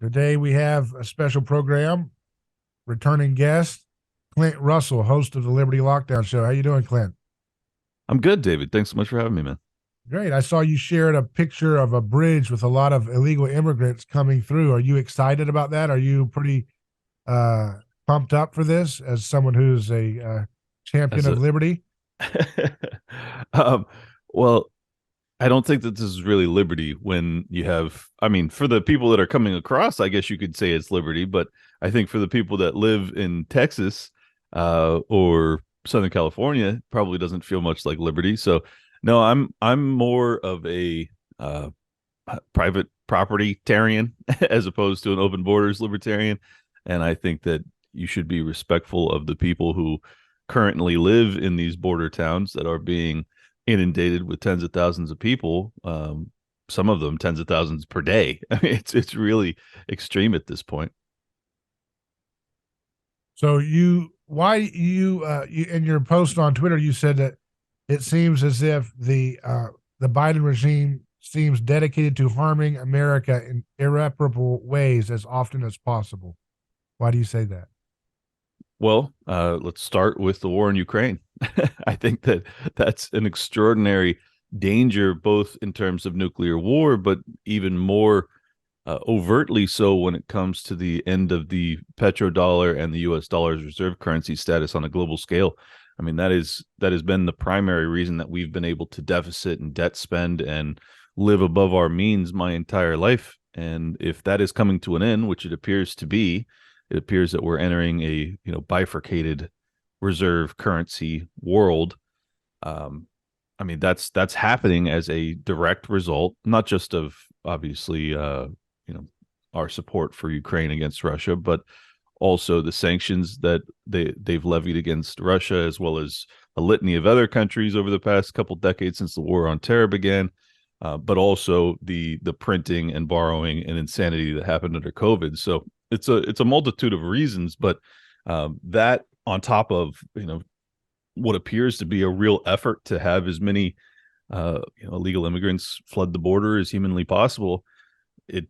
Today we have a special program, returning guest, Clint Russell, host of the Liberty Lockdown Show. How you doing, Clint? I'm good, David. Thanks so much for having me, man. Great. I saw you shared a picture of a bridge with a lot of illegal immigrants coming through. Are you excited about that? Are you pretty uh, pumped up for this as someone who's a champion As of a liberty? um, well, I don't think that this is really liberty when you have, I mean, for the people that are coming across, I guess you could say it's liberty, but I think for the people that live in Texas or Southern California, probably doesn't feel much like liberty. So, no, I'm more of a private property tarian as opposed to an open borders libertarian, and I think that you should be respectful of the people who currently live in these border towns that are being inundated with tens of thousands of people. Some of them tens of thousands per day. I mean, it's really extreme at this point. So you in your post on Twitter you said that it seems as if the Biden regime seems dedicated to harming America in irreparable ways as often as possible. Why do you say that? Well, let's start with the war in Ukraine. I think that that's an extraordinary danger, both in terms of nuclear war, but even more overtly so when it comes to the end of the petrodollar and the U.S. dollar's reserve currency status on a global scale. I mean, that has been the primary reason that we've been able to deficit and debt spend and live above our means my entire life. And if that is coming to an end, which it appears to be, it appears that we're entering a bifurcated reserve currency world. Um, I mean, that's happening as a direct result, not just of obviously you know our support for Ukraine against Russia, but also the sanctions that they've levied against Russia, as well as a litany of other countries over the past couple decades since the war on terror began. But also the printing and borrowing and insanity that happened under COVID. So it's a multitude of reasons, but that on top of what appears to be a real effort to have as many illegal immigrants flood the border as humanly possible, it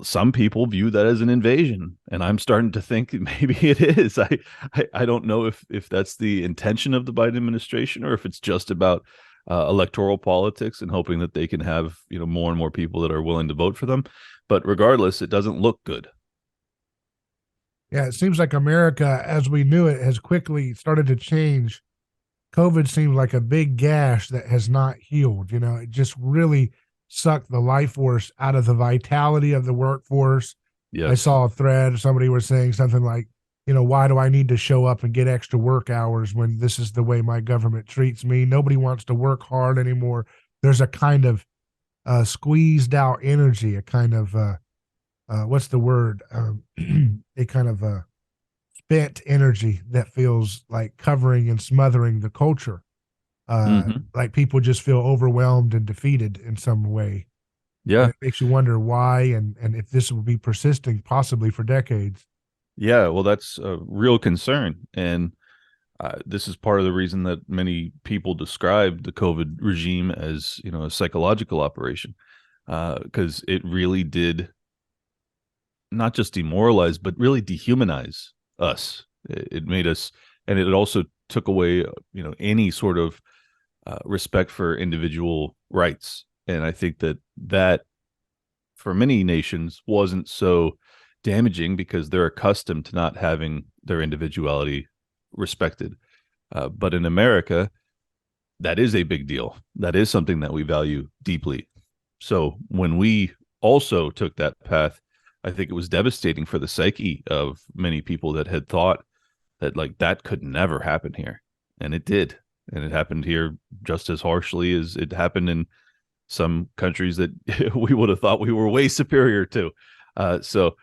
some people view that as an invasion, and I'm starting to think maybe it is. I don't know if that's the intention of the Biden administration or if it's just about electoral politics and hoping that they can have more and more people that are willing to vote for them. But regardless, it doesn't look good. Yeah, it seems like America, as we knew it, has quickly started to change. COVID seems like a big gash that has not healed. It just really sucked the life force out of the vitality of the workforce. I Yes. saw a thread, somebody was saying something like, why do I need to show up and get extra work hours when this is the way my government treats me? Nobody wants to work hard anymore. There's a kind of squeezed out energy, a kind of what's the word? A kind of spent energy that feels like covering and smothering the culture. Hmm. Like people just feel overwhelmed and defeated in some way, and Yeah. it makes you wonder why and if this will be persisting possibly for decades. Yeah. Well, that's a real concern. And this is part of the reason that many people describe the COVID regime as, a psychological operation, because it really did not just demoralize, but really dehumanize us. It made us, and it also took away, any sort of respect for individual rights. And I think that for many nations wasn't so damaging because they're accustomed to not having their individuality respected. But in America, that is a big deal. That is something that we value deeply. So when we also took that path, I think it was devastating for the psyche of many people that had thought that like that could never happen here. And it did. And it happened here just as harshly as it happened in some countries that we would have thought we were way superior to. So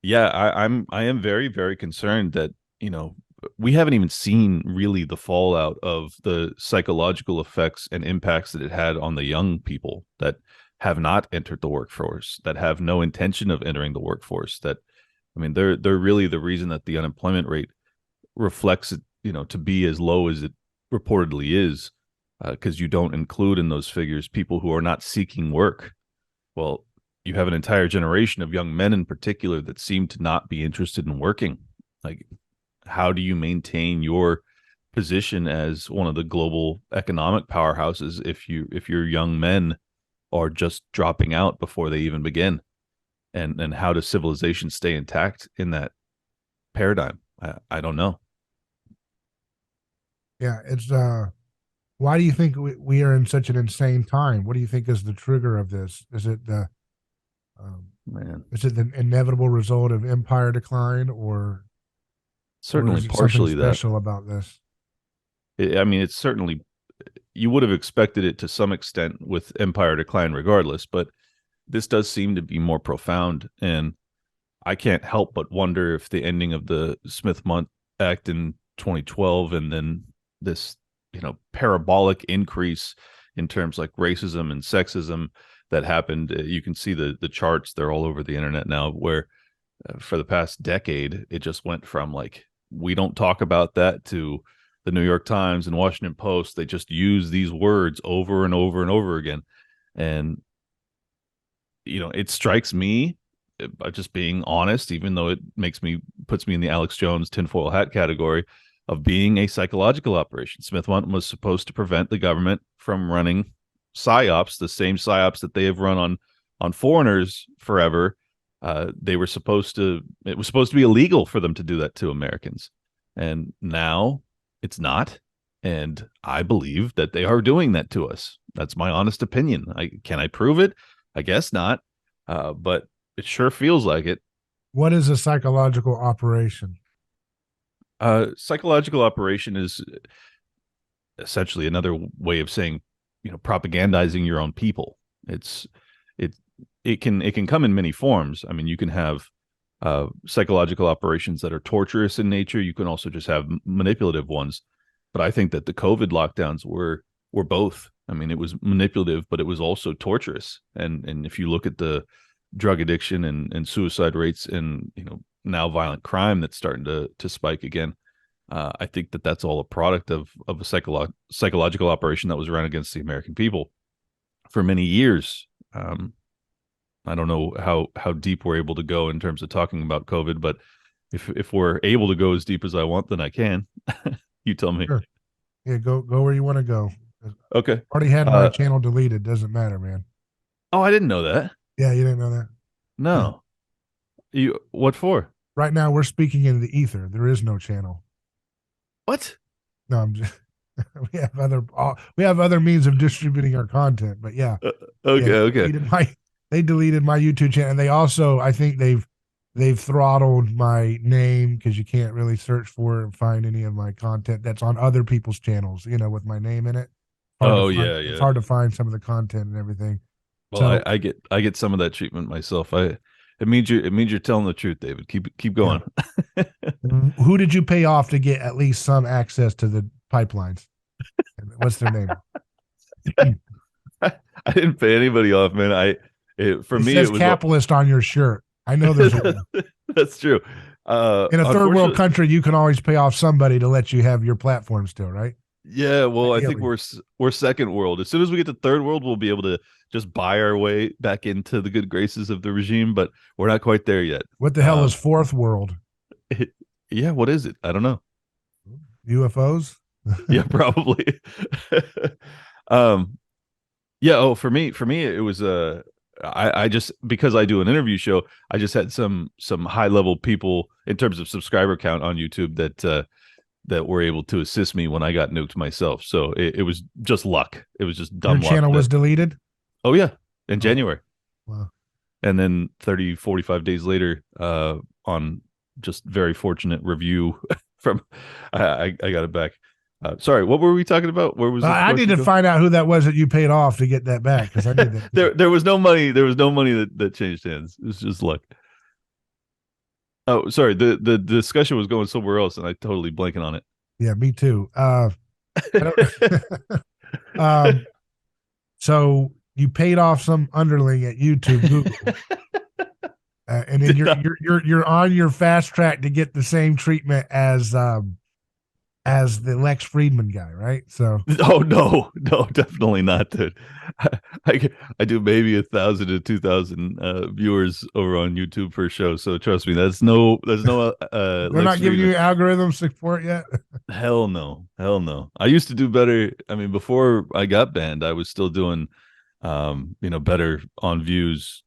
yeah, I am very, very concerned that, we haven't even seen really the fallout of the psychological effects and impacts that it had on the young people that have not entered the workforce, that have no intention of entering the workforce. That I mean, they're really the reason that the unemployment rate reflects it, to be as low as it reportedly is, because you don't include in those figures people who are not seeking work. Well, you have an entire generation of young men in particular that seem to not be interested in working. Like, how do you maintain your position as one of the global economic powerhouses if your young men are just dropping out before they even begin? And how does civilization stay intact in that paradigm? I don't know. Yeah, it's why do you think we are in such an insane time? What do you think is the trigger of this? Um, Man, is it the inevitable result of empire decline, or certainly is it something partially that. special about this? I mean, it's certainly, you would have expected it to some extent with empire decline regardless, but this does seem to be more profound. And I can't help but wonder if the ending of the Smith-Mundt Act in 2012 and then this, parabolic increase in terms like racism and sexism that happened. You can see the charts; they're all over the internet now. Where for the past decade, it just went from like we don't talk about that to the New York Times and Washington Post. They just use these words over and over and over again, and it strikes me, just being honest, even though it puts me in the Alex Jones tinfoil hat category of being a psychological operation. Smith-Mundt was supposed to prevent the government from running psyops, the same psyops that they have run on foreigners forever. It was supposed to be illegal for them to do that to Americans. And now it's not. And I believe that they are doing that to us. That's my honest opinion. Can I prove it? I guess not. But it sure feels like it. What is a psychological operation? Psychological operation is essentially another way of saying, propagandizing your own people. It it can come in many forms. I mean, you can have psychological operations that are torturous in nature. You can also just have manipulative ones. But I think that the COVID lockdowns were both. I mean, it was manipulative, but it was also torturous. And if you look at the drug addiction and suicide rates and now violent crime that's starting to spike again, I think that that's all a product of a psychological operation that was run against the American people for many years. I don't know how deep we're able to go in terms of talking about COVID, but if we're able to go as deep as I want, then I can. You tell me. Sure. Yeah, go where you want to go. Okay. Already had my channel deleted. Doesn't matter, man. Oh, I didn't know that. Yeah, you didn't know that. No. You what for? Right now, we're speaking into the ether. There is no channel. What? No, I'm just. We have other means of distributing our content, but yeah. Okay. Yeah, Okay. they deleted my YouTube channel, and they also, I think they've throttled my name because you can't really search for it and find any of my content that's on other people's channels, with my name in it. Oh Yeah, it's yeah. hard to find some of the content and everything. Well, So I get some of that treatment myself. It means you're telling the truth, David. Keep going. yeah. Who did you pay off to get at least some access to the pipelines? What's their name? I didn't pay anybody off, man. For It me says it was capitalist on your shirt. I know there's a way. That's true. In a third world country, you can always pay off somebody to let you have your platform still, right? Yeah, well, I think Ideally. we're second world. As soon as we get to third world, we'll be able to just buy our way back into the good graces of the regime, but we're not quite there yet. What the hell is fourth world? Yeah, what is it? I don't know. UFOs? Yeah, probably. um, yeah. Oh, for me, it was I just because I do an interview show, I just had some high level people in terms of subscriber count on YouTube that were able to assist me when I got nuked myself. So it was just luck. It was just dumb Your luck. channel was deleted? Oh yeah, in January. Wow. And then 30, 45 days later, on just very fortunate review from, I got it back. Sorry, what were we talking about? Where was I need to find out who that was that you paid off to get that back because I need that. there was no money. There was no money that changed hands. It was just luck. Oh, sorry. The discussion was going somewhere else, and I totally blanking on it. Yeah, me too. I don't, so you paid off some underling at YouTube, Google, and then you're on your fast track to get the same treatment as as the Lex Friedman guy, right? So Oh no, no, definitely not, dude. I, I do maybe 1,000 to 2,000 viewers over on YouTube per show. So trust me, that's no they're Lex not giving Friedman. you algorithm support yet. Hell no, hell no. I used to do better. I mean, before I got banned, I was still doing, better on views,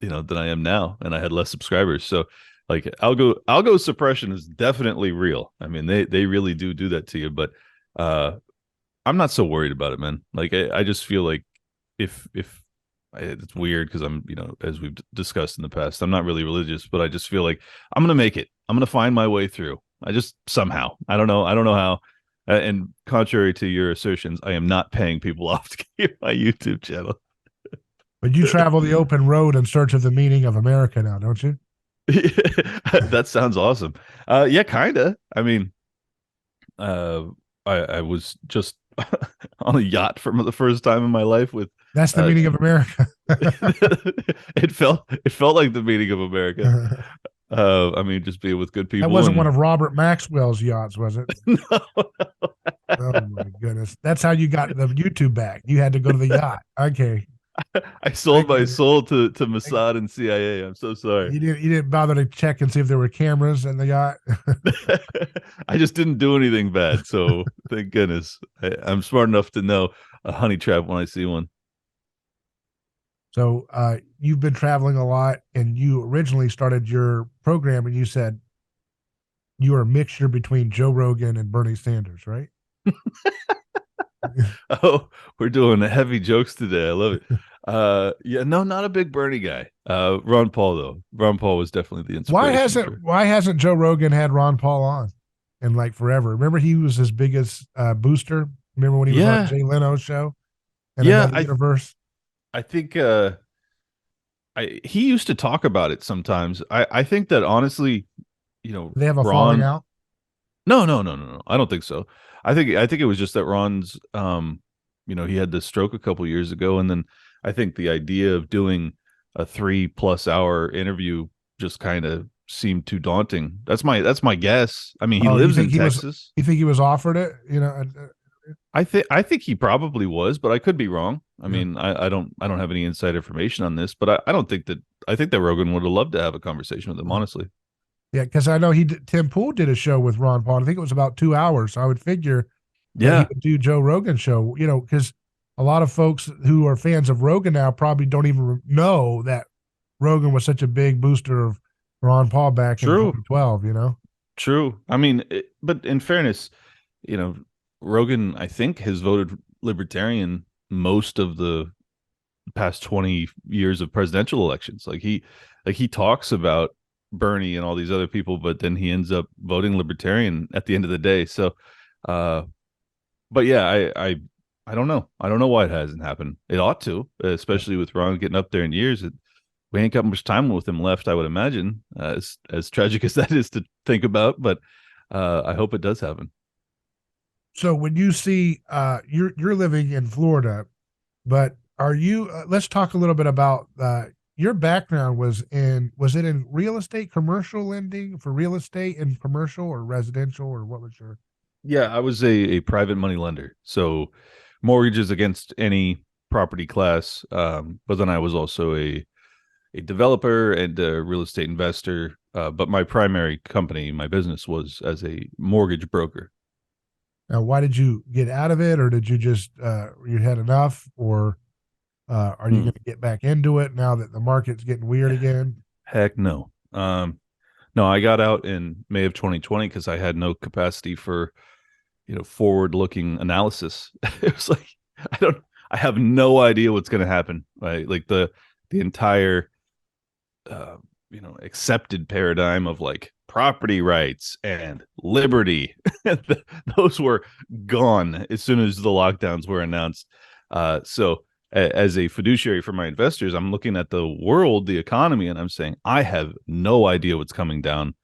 than I am now, and I had less subscribers. So, like, algo suppression is definitely real. I mean, they really do that to you. But uh, I'm not so worried about it, man. Like, I just feel like if it's weird because I'm, as we've discussed in the past, I'm not really religious, but I just feel like I'm gonna make it. I'm gonna find my way through. I just somehow. I don't know. I don't know how. And contrary to your assertions, I am not paying people off to keep my YouTube channel. But you travel the open road in search of the meaning of America now, don't you? That sounds awesome. Yeah, kinda. I mean, uh, I was just on a yacht for the first time in my life with That's the uh meaning of America. it felt like the meaning of America. That I mean, just being with good people wasn't one and of Robert Maxwell's yachts, was it? no, Oh my goodness. That's how you got the YouTube back. You had to go to the yacht. Okay. I I sold my get it. soul to I, Mossad and CIA. I'm so sorry. you didn't bother to check and see if there were cameras in the yacht. I just didn't do anything bad, so thank goodness. I'm smart enough to know a honey trap when I see one. So you've been traveling a lot, and you originally started your program, and you said you were a mixture between Joe Rogan and Bernie Sanders, right? Oh, we're doing heavy jokes today. I love it. Yeah, no, not a big Bernie guy. Ron Paul though. Ron Paul was definitely the why inspiration hasn't for. why hasn't Joe Rogan had Ron Paul on and like forever? Remember he was his biggest booster. Remember when he was on Yeah, Jay Leno's show in yeah. another I universe? I think he used to talk about it sometimes. I think that honestly, Did they have a falling Ron. out? No, no, no, no, no. I don't think so. I think it was just that Ron's he had the stroke a couple years ago, and then I think the idea of doing a 3+ hour interview just kind of seemed too daunting. That's my guess. I mean, he Oh, you lives think in he was? Texas. You think he was offered it? I think he probably was, but I could be wrong. I Yeah. mean, I don't have any inside information on this, but I don't think that I think that Rogan would have loved to have a conversation with him, Yeah. honestly. Yeah, because I know Tim Pool did a show with Ron Paul. I think it was about 2 hours. So I would figure that he Yeah, would do Joe Rogan show. Because a lot of folks who are fans of Rogan now probably don't even know that Rogan was such a big booster of Ron Paul back in true. 2012. True. I mean, but in fairness, you know, Rogan, I think, has voted libertarian most of the past 20 years of presidential elections. Like he talks about Bernie and all these other people, but then he ends up voting libertarian at the end of the day. So, uh, but yeah, I don't know. I don't know why it hasn't happened. It ought to, Yeah. especially with Ron getting up there in years. We ain't got much time with him left, I would imagine. As tragic as that is to think about, but I hope it does happen. So when you see you're living in Florida, but are you? Let's talk a little bit about your background. Was it in real estate, commercial lending for real estate and commercial or residential, or what was your? Yeah, I was a private money lender, so mortgages against any property class. But then I was also a developer and a real estate investor. But my primary company, my business, was as a mortgage broker. Now, why did you get out of it, or did you just you had enough, or are you Hmm. going to get back into it now that the market's getting weird again? Heck no. No, I got out in May of 2020 because I had no capacity for forward looking analysis. It was like I don't I have no idea what's going to happen, right? Like the entire uh accepted paradigm of like property rights and liberty those were gone as soon as the lockdowns were announced. So as a fiduciary for my investors, I'm looking at the world, the economy, and I'm saying I have no idea what's coming down,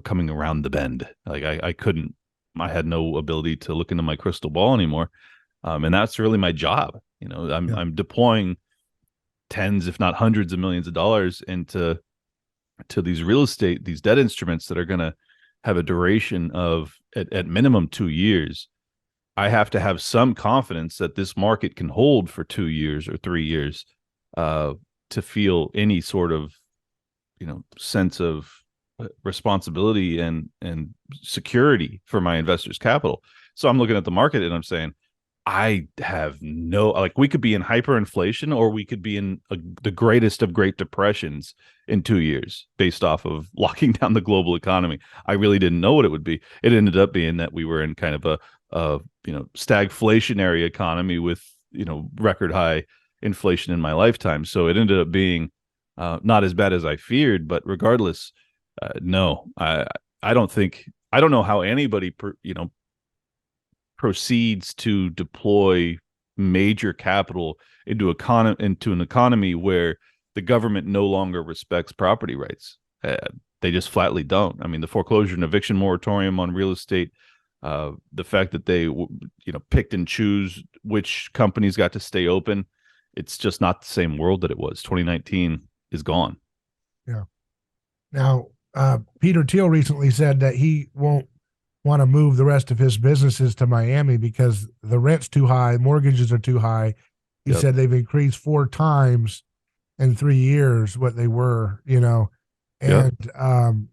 coming around the bend. Like I couldn't, I had no ability to look into my crystal ball anymore. And that's really my job. I'm Yeah. I'm deploying tens, if not hundreds of millions of dollars into these real estate, these debt instruments that are going to have a duration of at minimum 2 years, I have to have some confidence that this market can hold for 2 years or 3 years, uh, to feel any sort of sense of responsibility and security for my investors' capital. So I'm looking at the market and I'm saying, I have no, like, we could be in hyperinflation or we could be in the greatest of great depressions in 2 years based off of locking down the global economy. I really didn't know what it would be. It ended up being that we were in kind of a stagflationary economy with record high inflation in my lifetime. So it ended up being not as bad as I feared. But regardless, no, I don't think, I don't know how anybody proceeds to deploy major capital into an economy where the government no longer respects property rights. They just flatly don't. I mean, the foreclosure and eviction moratorium on real estate, the fact that they picked and choose which companies got to stay open, it's just not the same world that it was. 2019 is gone. Yeah. Now, Peter Thiel recently said that he won't want to move the rest of his businesses to Miami because the rent's too high, mortgages are too high. He Yep. said they've increased 4 times in 3 years what they were, Yep. and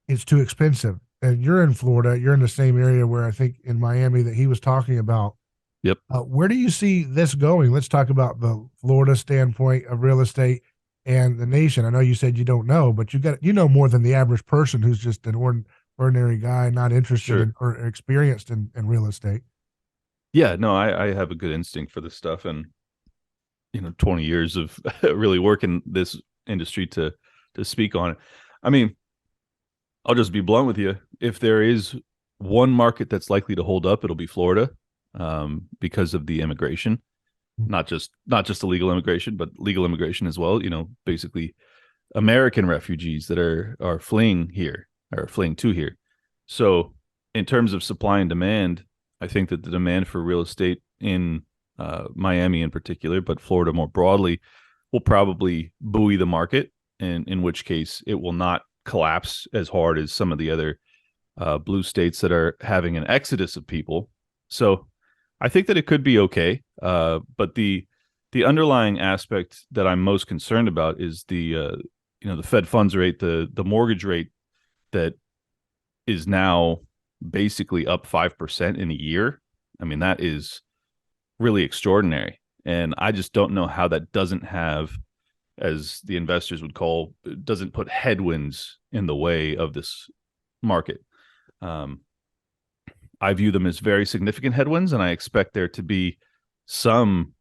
it's too expensive. And you're in Florida, you're in the same area where I think in Miami that he was talking about. Yep. Where do you see this going? Let's talk about the Florida standpoint of real estate and the nation. I know you said you don't know, but you know more than the average person who's just an ordinary guy, not interested Sure. in or experienced in real estate. Yeah, no, I have a good instinct for this stuff, and 20 years of really working this industry to speak on it. I mean, I'll just be blunt with you. If there is one market that's likely to hold up, it'll be Florida, because of the immigration, not just illegal immigration, but legal immigration as well. Basically American refugees that are fleeing here, or fleeing to here. So, in terms of supply and demand, I think that the demand for real estate in Miami in particular, but Florida more broadly, will probably buoy the market, and in which case it will not collapse as hard as some of the other blue states that are having an exodus of people. So, I think that it could be okay, but the underlying aspect that I'm most concerned about is the Fed funds rate, the mortgage rate that is now basically up 5% in a year. I mean, that is really extraordinary. And I just don't know how that doesn't have, as the investors would call, doesn't put headwinds in the way of this market. I view them as very significant headwinds, and I expect there to be some,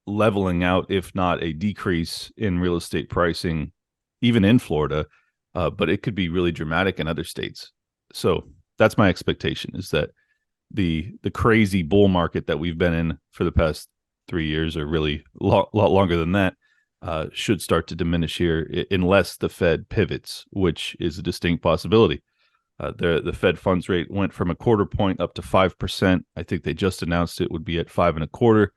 leveling out, if not a decrease in real estate pricing, even in Florida. But it could be really dramatic in other states. So that's my expectation, is that the crazy bull market that we've been in for the past 3 years, or really a lot longer than that, should start to diminish here, unless the Fed pivots, which is a distinct possibility. The Fed funds rate went from a quarter point up to 5%. I think they just announced it would be at 5.25.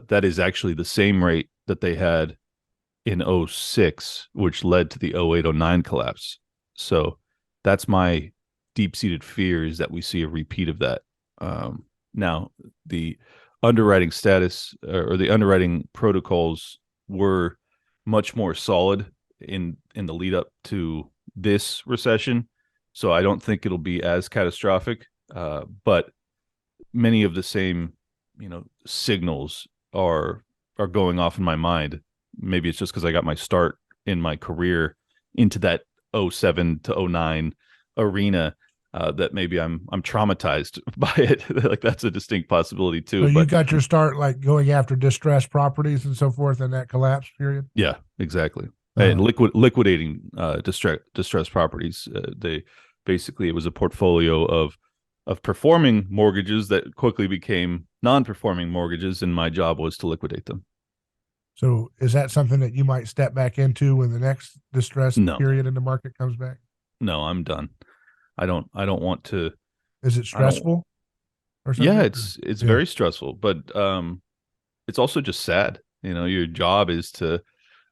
That is actually the same rate that they had in 06, which led to the 08-09 collapse. So that's my deep-seated fear, is that we see a repeat of that. Now, the underwriting status, or the underwriting protocols, were much more solid in the lead up to this recession. So I don't think it'll be as catastrophic. But many of the same, signals are going off in my mind. Maybe it's just because I got my start in my career into that 07 to 09 arena, that maybe I'm traumatized by it. Like, that's a distinct possibility too. So you But got your start like going after distressed properties and so forth in that collapse period. yeah, exactly. And liquidating distressed properties. They basically, it was a portfolio of performing mortgages that quickly became non-performing mortgages, and my job was to liquidate them. So is that something that you might step back into when the next distress No, period in the market comes back? no, I'm done. I don't want to. Is it I don't. stressful or Yeah, something? it's Yeah. very stressful, but it's also just sad. Your job is to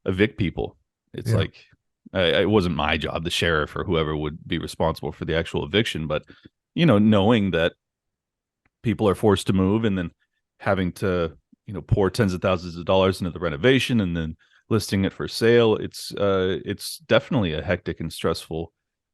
evict people. It's Yeah. like, It wasn't my job, the sheriff or whoever would be responsible for the actual eviction, but knowing that people are forced to move and then having to pour tens of thousands of dollars into the renovation and then listing it for sale, it's definitely a hectic and stressful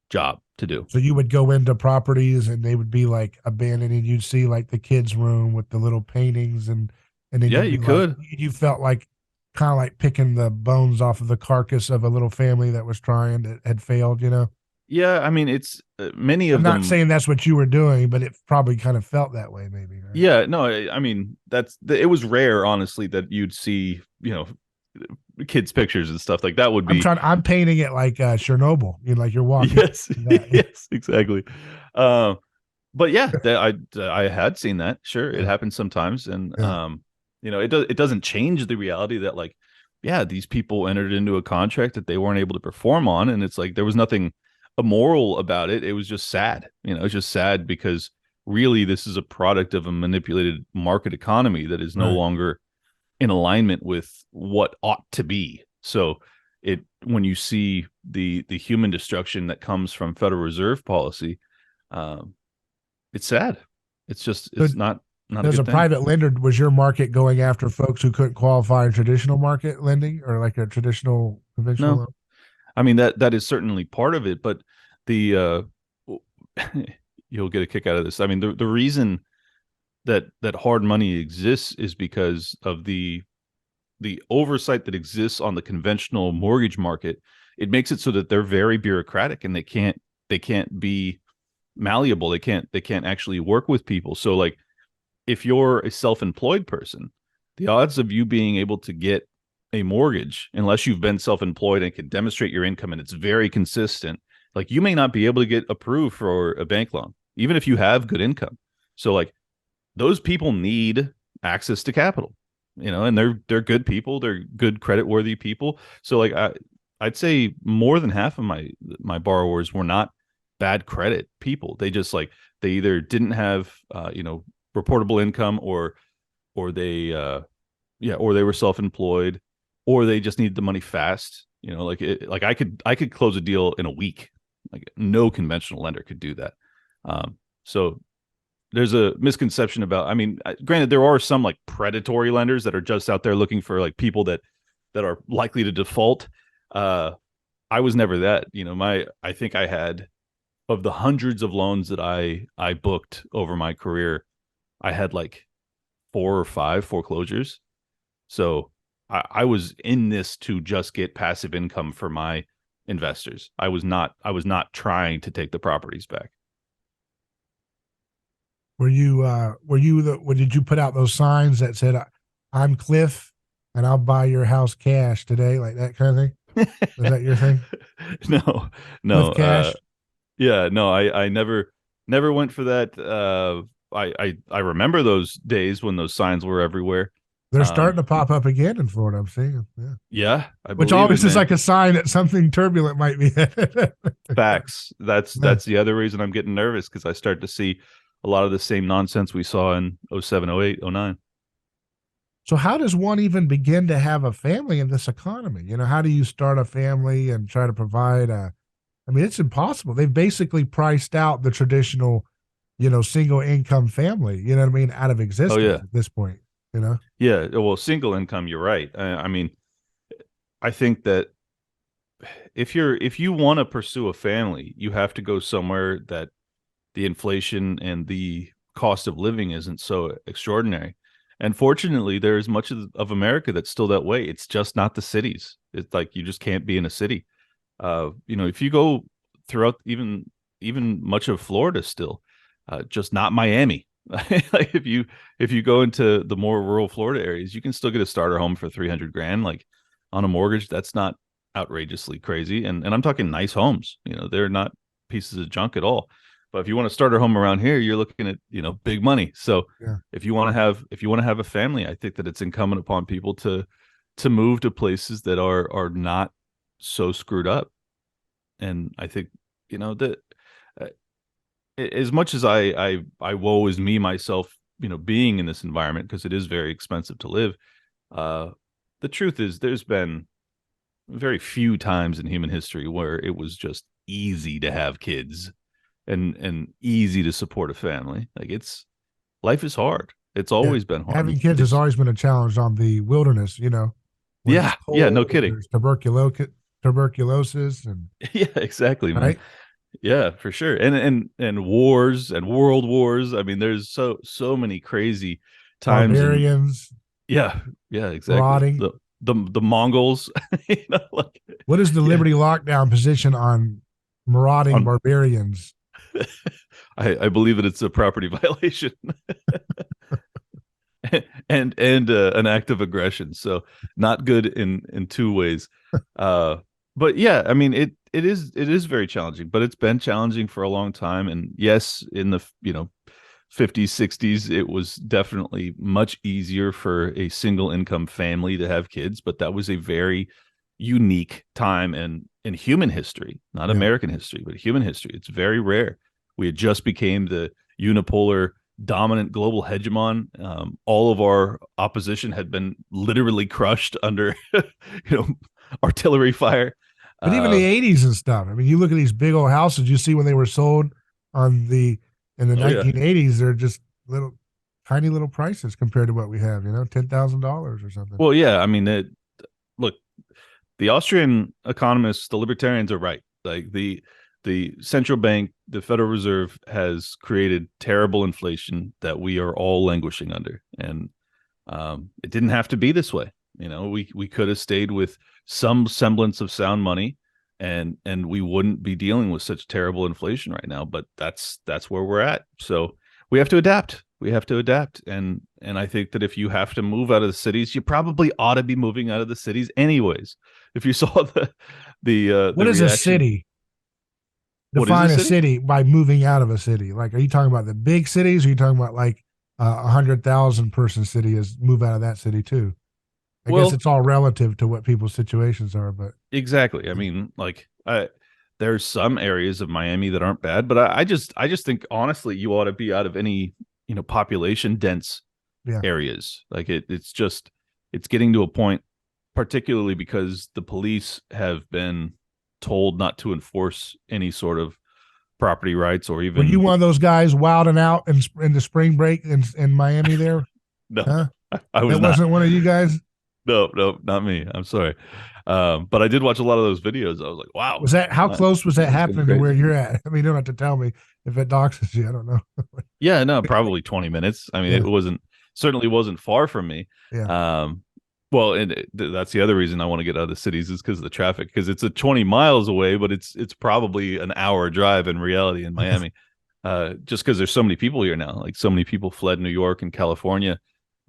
job to do. So you would go into properties and they would be like abandoned, and you'd see like the kids' room with the little paintings, and then Yeah, you'd you be like, could. you felt like kind of like picking the bones off of the carcass of a little family that was trying that had failed, you know? Yeah, I mean, it's many I'm of not them. saying that's what you were doing, but it probably kind of felt that way, maybe, right? Yeah, no, I mean, it was rare, honestly, that you'd see, kids' pictures and stuff like that would be. I'm painting it like Chernobyl, like you're walking Yes, that. Yeah. yes, exactly. Uh, but yeah, I had seen that. Sure, it Yeah. happens sometimes, and Yeah. it doesn't change the reality that, like, yeah, these people entered into a contract that they weren't able to perform on, and it's like there was nothing immoral about it. It was just sad. It's just sad because really this is a product of a manipulated market economy that is no Right. longer in alignment with what ought to be. So it when you see the human destruction that comes from Federal Reserve policy, um, it's sad. So It's not a as a good thing. private lender, was your market going after folks who couldn't qualify in traditional market lending or like a traditional conventional No, loan? I mean that is certainly part of it, but the you'll get a kick out of this. I mean the reason that hard money exists is because of the oversight that exists on the conventional mortgage market. It makes it so that they're very bureaucratic and they can't be malleable. They can't actually work with people. So like if you're a self-employed person, the odds of you being able to get a mortgage, unless you've been self-employed and can demonstrate your income and it's very consistent, like you may not be able to get approved for a bank loan, even if you have good income. So like those people need access to capital, and they're good people, they're good credit worthy people. So like I'd say more than half of my borrowers were not bad credit people. They just like they either didn't have reportable income, or they yeah, or they were self-employed, or they just needed the money fast. Like I could close a deal in a week. Like no conventional lender could do that. So there's a misconception about, I mean, granted there are some like predatory lenders that are just out there looking for like people that are likely to default. uh I was never that. I think I had, of the hundreds of loans that I booked over my career, I had like 4 or 5 foreclosures. So I was in this to just get passive income for my investors. I was not trying to take the properties back. Did you put out those signs that said, I'm Cliff and I'll buy your house cash today, like that kind of thing? Was that your thing? No, no. Cliff Cash? Yeah, no, I never went for that. I remember those days when those signs were everywhere. They're starting Um, to pop up again in Florida, I'm seeing. Yeah. yeah, I Which believe it, always is man. like a sign that something turbulent might be headed. Facts. That's Yeah. that's the other reason I'm getting nervous, because I start to see a lot of the same nonsense we saw in '07, '08, '09. So how does one even begin to have a family in this economy? How do you start a family and try to provide I mean, it's impossible. They've basically priced out the traditional, single income family, you know what I mean, out of Oh existence yeah. at this point, you know? Yeah, well, single income, you're right. I mean, I think that if you want to pursue a family, you have to go somewhere that the inflation and the cost of living isn't so extraordinary. And fortunately, there is much of America that's still that way. It's just not the cities. It's like you just can't be in a city. If you go throughout even much of Florida still, just not Miami. Like if you go into the more rural Florida areas, you can still get a starter home for 300 grand, like on a mortgage. That's not outrageously crazy. And I'm talking nice homes. They're not pieces of junk at all. But if you want to start a home around here, you're looking at, big money. So Yeah. if you want to have a family, I think that it's incumbent upon people to move to places that are not so screwed up. And I think, that uh, as much as I woe is me myself, being in this environment, because it is very expensive to live. uh the truth is, very few times in human history where it was just easy to have kids and easy to support a family. Like it's life is hard. It's Yeah. always been hard. Having kids has It's always been a challenge on the wilderness, when it's yeah, no cold and kidding. there's tuberculosis and Yeah, exactly, man. right. Yeah, for sure. And wars and world wars. I mean, there's so many crazy times and Barbarians, yeah, yeah, exactly. marauding. The Mongols, like What is the yeah. Liberty lockdown position on marauding On barbarians? I believe that it's a property violation and an act of aggression. So not good in two ways. Uh, but yeah, I mean it is very challenging, but it's been challenging for a long time. And yes, in the 50s, 60s, it was definitely much easier for a single income family to have kids, but that was a very unique time in human history, not Yeah. American history, but human history. It's very rare. We had just became the unipolar dominant global hegemon. All of our opposition had been literally crushed under, artillery fire. But even Uh, the '80s and stuff. I mean, you look at these big old houses. You see when they were sold on the in the oh yeah. 1980s, they're just little, tiny little prices compared to what we have. $10,000 or something. Well, yeah. I mean, look, the Austrian economists, the libertarians are right. Like the central bank, the Federal Reserve has created terrible inflation that we are all languishing under, and it didn't have to be this way. We could have stayed with some semblance of sound money, and we wouldn't be dealing with such terrible inflation right now. But that's where we're at. So we have to adapt. We have to adapt, and I think that if you have to move out of the cities, you probably ought to be moving out of the cities anyways. If you saw the What is a reaction, city? what is a Define a city? city by moving out of a city. Like, are you talking about the big cities? Or are you talking about like 100,000 person city is move out of that city too? I guess Well, it's all relative to what people's situations are, but exactly. I mean, like there's some areas of Miami that aren't bad, but I just think honestly you ought to be out of any, population dense yeah. areas. Like it's getting to a point, particularly because the police have been told not to enforce any sort of property rights or Were you even one of those guys wilding out in the spring break in Miami there? no, Huh? I was That not. wasn't one of you guys? No, no, not me. I'm sorry. But I did watch a lot of those videos. I was like, wow, Was that how close was that Miami's going happening to where crazy. you're at? I mean, you don't have to tell me if it doxes you. I don't know. Yeah, no, probably 20 minutes. I mean, Yeah, it certainly wasn't far from me. yeah. Um, well, and that's the other reason I want to get out of the cities is because of the traffic, because it's a 20 miles away, but it's probably an hour drive in reality in Miami. Just because there's so many people here now, like so many people fled New York and California,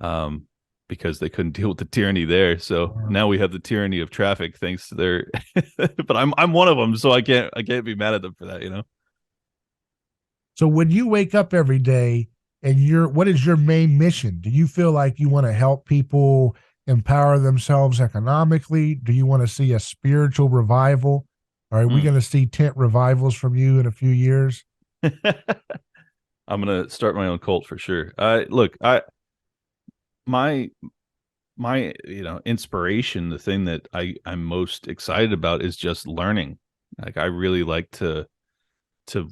um, because they couldn't deal with the tyranny there. So Wow. now we have the tyranny of traffic thanks to their, but I'm one of them, so I can't be mad at them for that. So when you wake up every day and what is your main mission? Do you feel like you want to help people empower themselves economically? Do you want to see a spiritual revival? Are we Mm. going to see tent revivals from you in a few years? I'm gonna start my own cult for sure. Look, my inspiration, the thing that I'm most excited about is just learning. Like I really like to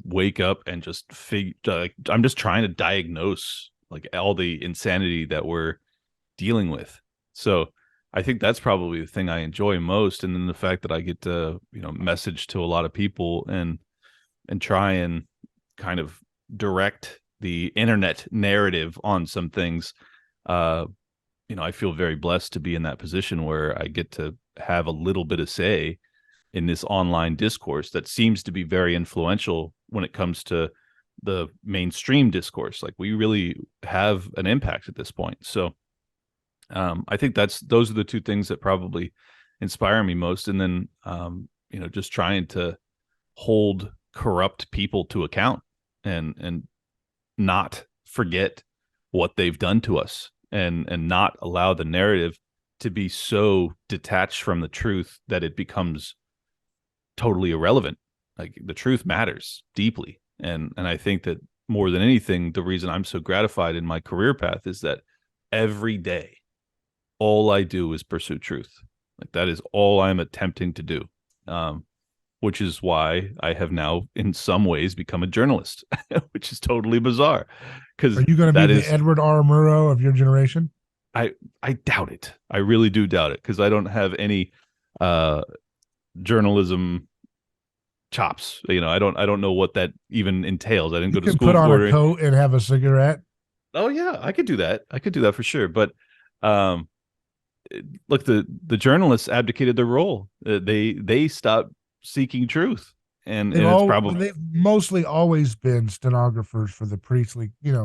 wake up and just figure. Like, I'm just trying to diagnose like all the insanity that we're dealing with. So I think that's probably the thing I enjoy most, and then the fact that I get to message to a lot of people and try and kind of direct the internet narrative on some things. Uh, I feel very blessed to be in that position where I get to have a little bit of say in this online discourse that seems to be very influential when it comes to the mainstream discourse. Like we really have an impact at this point. So I think those are the two things that probably inspire me most. And then just trying to hold corrupt people to account and not forget what they've done to us and not allow the narrative to be so detached from the truth that it becomes totally irrelevant. Like the truth matters deeply. And I think that more than anything, the reason I'm so gratified in my career path is that every day, all I do is pursue truth. Like that is all I'm attempting to do. Which is why I have now, in some ways, become a journalist, which is totally bizarre. Are Because you going to be that the is, Edward R. Murrow of your generation? I I doubt it. I really do doubt it because I don't have any uh, journalism chops. I don't know what that even entails. I didn't You go to can put school on a for it. coat and have a cigarette. Oh yeah, I could do that. I could do that for sure. But um, look, the journalists abdicated their role. They stopped seeking truth, and it's probably They've mostly always been stenographers for the priestly. yeah.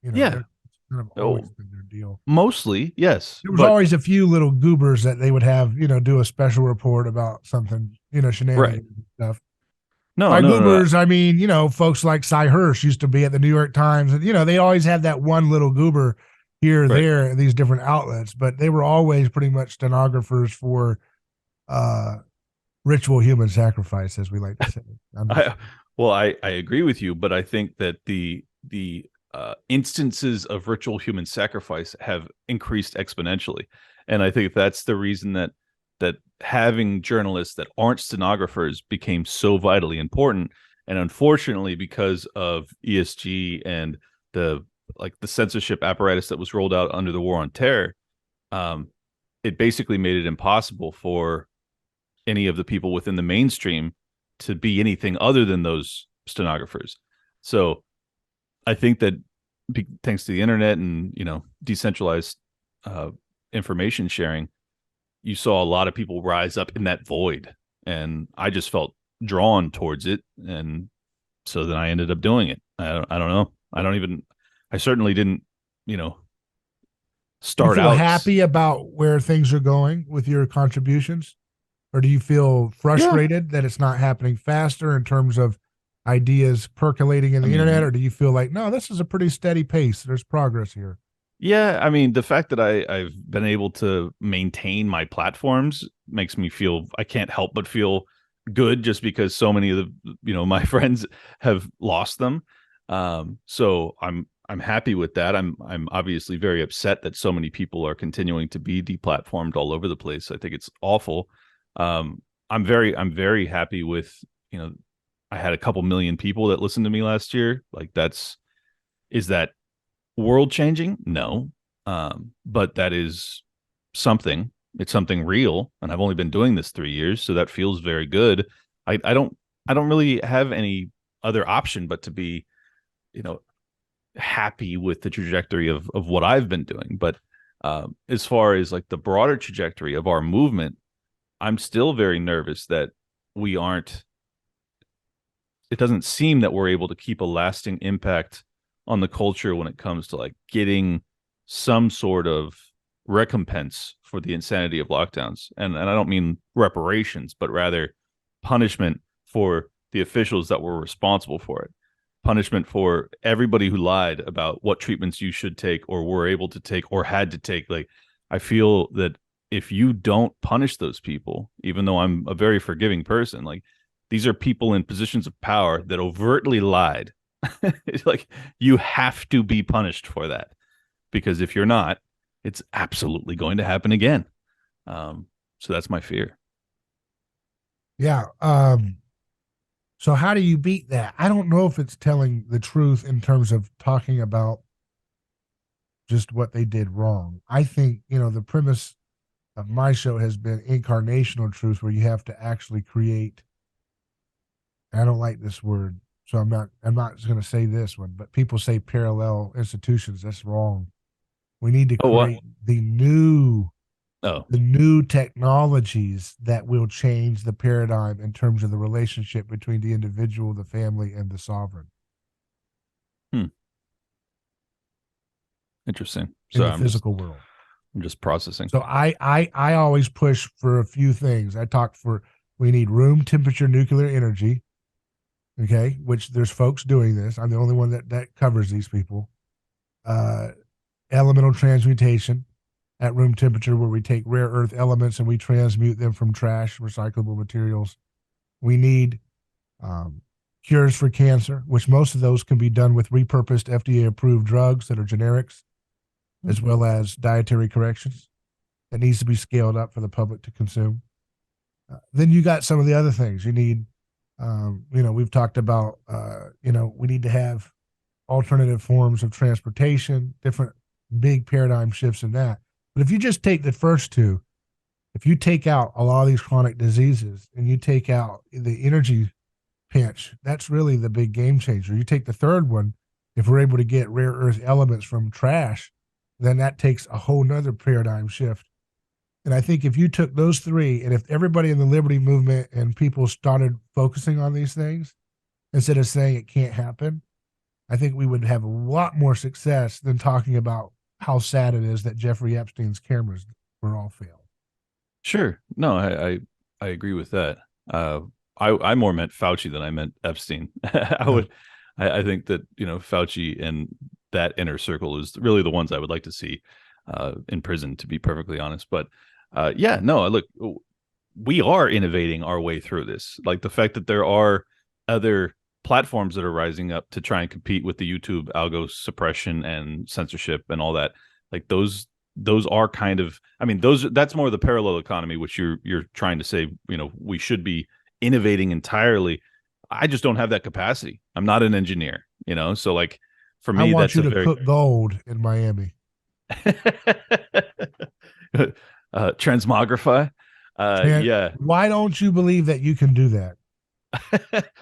They're kind of always Oh, been their deal. mostly yes, There was but always a few little goobers that they would have, do a special report about something, right. shenanigans and stuff. No, By no, no, no. goobers, I mean, folks like Cy Hirsch used to be at the New York Times, and they always had that one little goober here or Right. there at these different outlets, but they were always pretty much stenographers for uh, ritual human sacrifice, as we like to say. I'm just I well, I agree with you, but I think that the instances of ritual human sacrifice have increased exponentially, and I think that's the reason that having journalists that aren't stenographers became so vitally important. And unfortunately, because of ESG and the the censorship apparatus that was rolled out under the war on terror, um, it basically made it impossible for any of the people within the mainstream to be anything other than those stenographers. So I think that thanks to the internet and decentralized uh, information sharing, you saw a lot of people rise up in that void, and I just felt drawn towards it, and so then I ended up doing it. I don't know. I don't even. I certainly didn't. You know, Do you start feel out. happy about where things are going with your contributions? Or do you feel Yeah. frustrated that it's not happening faster in terms of ideas percolating in I the internet? mean, Or do you feel like, no, this is a pretty steady pace? There's progress here. yeah, I mean, the fact that I've been able to maintain my platforms makes me feel I can't help but feel good just because so many of the my friends have lost them. So I'm happy with that. I'm obviously very upset that so many people are continuing to be deplatformed all over the place. I think it's awful. Um, I'm very happy with I had a couple million people that listened to me last year. Like is that world changing? No. But that is something. It's something real. And I've only been doing this 3 years. So that feels very good. I don't really have any other option but to be, you know, happy with the trajectory of what I've been doing. But as far as like the broader trajectory of our movement, I'm still very nervous that we aren't it doesn't seem that we're able to keep a lasting impact on the culture when it comes to like getting some sort of recompense for the insanity of lockdowns. And I don't mean reparations, but rather punishment for the officials that were responsible for it. Punishment for everybody who lied about what treatments you should take or were able to take or had to take. Like, I feel that if you don't punish those people, even though I'm a very forgiving person, like these are people in positions of power that overtly lied. It's like you have to be punished for that because if you're not, it's absolutely going to happen again. So that's my fear. Yeah. So how do you beat that? I don't know if it's telling the truth in terms of talking about just what they did wrong. I think, the premise of my show has been incarnational truth where you have to actually create. I don't like this word, so I'm not going to say this one, but people say parallel institutions. That's wrong. We need to Oh, what? create Oh, the new technologies that will change the paradigm in terms of the relationship between the individual, the family, and the sovereign hmm. Interesting. in So the physical world. I'm just processing. So I always push for a few things. We need room temperature nuclear energy, okay, which there's folks doing this. I'm the only one that covers these people. Uh, Elemental transmutation at room temperature, where we take rare earth elements and we transmute them from trash, recyclable materials. We need um, cures for cancer, which most of those can be done with repurposed FDA approved drugs that are generics, as well as dietary corrections. that needs to be scaled up for the public to consume. Then you got some of the other things you need. We've talked about, we need to have alternative forms of transportation, different big paradigm shifts in that. But if you just take the first two, if you take out a lot of these chronic diseases and you take out the energy pinch, that's really the big game changer. You take the third one, if we're able to get rare earth elements from trash, then that takes a whole nother paradigm shift. And I think if you took those three, and if everybody in the liberty movement and people started focusing on these things instead of saying it can't happen, I think we would have a lot more success than talking about how sad it is that Jeffrey Epstein's cameras were all failed. Sure. No, I agree with that. I more meant Fauci than I meant Epstein. I think that, Fauci and that inner circle is really the ones I would like to see in prison, to be perfectly honest. But yeah, no, look, we are innovating our way through this. Like the fact that there are other platforms that are rising up to try and compete with the YouTube algo suppression and censorship and all that. Like those are kind of, that's more the parallel economy, which you're trying to say, we should be innovating entirely. I just don't have that capacity. I'm not an engineer, so like for me, I want that's you to cook gold in Miami. Transmogrify. Yeah. Why don't you believe that you can do that?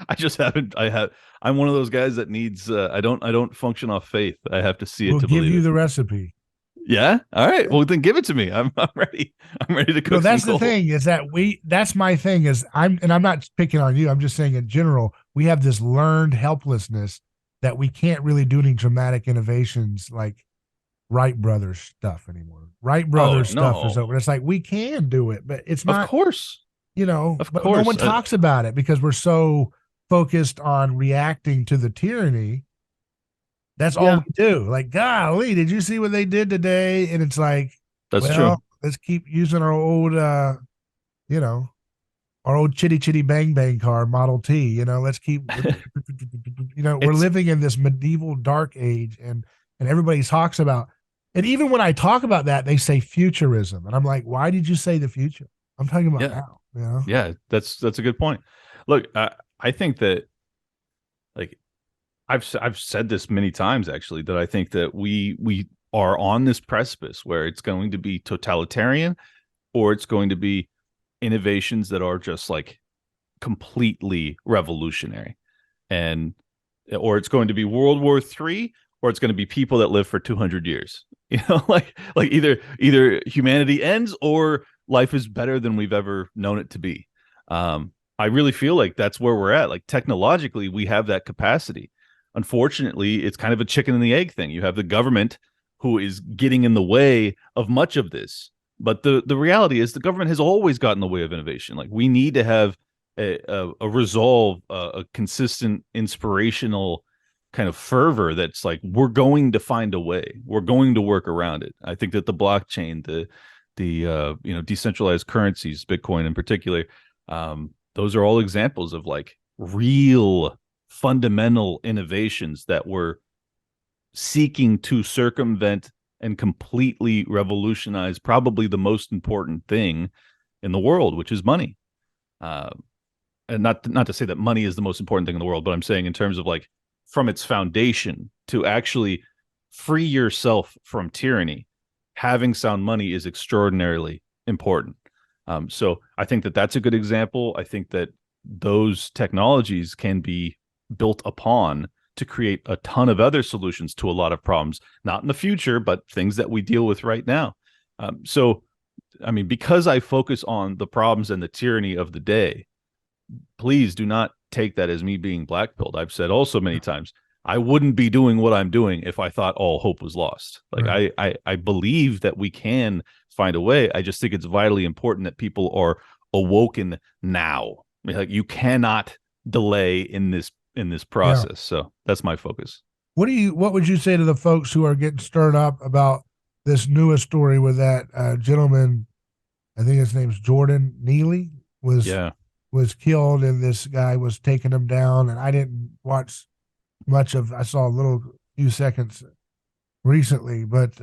I just haven't. I'm one of those guys that needs. I don't function off faith. I have to see it We'll to give believe you it. the recipe. Yeah. All right. Well, then give it to me. I'm ready. I'm ready to cook. That's some the gold. thing is that that's my thing is I'm not picking on you. I'm just saying in general, we have this learned helplessness that we can't really do any dramatic innovations like Wright Brothers stuff anymore. Wright Brothers stuff is no. over. It's like we can do it, but it's Of not, course. Of but no course. one talks about it because we're so focused on reacting to the tyranny. That's all Yeah, we do. Like, golly, did you see what they did today? And it's like, that's true. well, let's keep using our old, you know, our old chitty chitty bang bang car, Model T. Let's keep, we're It's living in this medieval dark age, and everybody talks about, and even when I talk about that, they say futurism, and I'm like, why did you say the future? I'm talking about yeah, now. yeah. That's a good point. Look, I think that like I've said this many times actually that I think that we are on this precipice where it's going to be totalitarian or it's going to be innovations that are just like completely revolutionary, and or it's going to be World War III or it's going to be people that live for 200 years. Like either humanity ends or life is better than we've ever known it to be. I really feel like that's where we're at. Like technologically, we have that capacity. Unfortunately, it's kind of a chicken and the egg thing. You have the government who is getting in the way of much of this. But the reality is the government has always gotten in the way of innovation. Like we need to have a resolve, a consistent, inspirational kind of fervor that's like we're going to find a way. We're going to work around it. I think that the blockchain, the decentralized currencies, Bitcoin in particular, those are all examples of like real fundamental innovations that were seeking to circumvent and completely revolutionize probably the most important thing in the world, which is money. And not to say that money is the most important thing in the world, but I'm saying in terms of like from its foundation to actually free yourself from tyranny, having sound money is extraordinarily important. So I think that that's a good example. I think that those technologies can be built upon to create a ton of other solutions to a lot of problems, not in the future, but things that we deal with right now. So, because I focus on the problems and the tyranny of the day, please do not take that as me being blackpilled. I've said also many times, I wouldn't be doing what I'm doing if I thought all hope was lost. Like Right. I believe that we can find a way. I just think it's vitally important that people are awoken now. Like you cannot delay in this Yeah. process. So that's my focus. What would you say to the folks who are getting stirred up about this newest story with that gentleman? I think his name's Jordan Neely was Yeah. was killed, and this guy was taking him down. And I didn't watch much of. I saw a little few seconds recently, but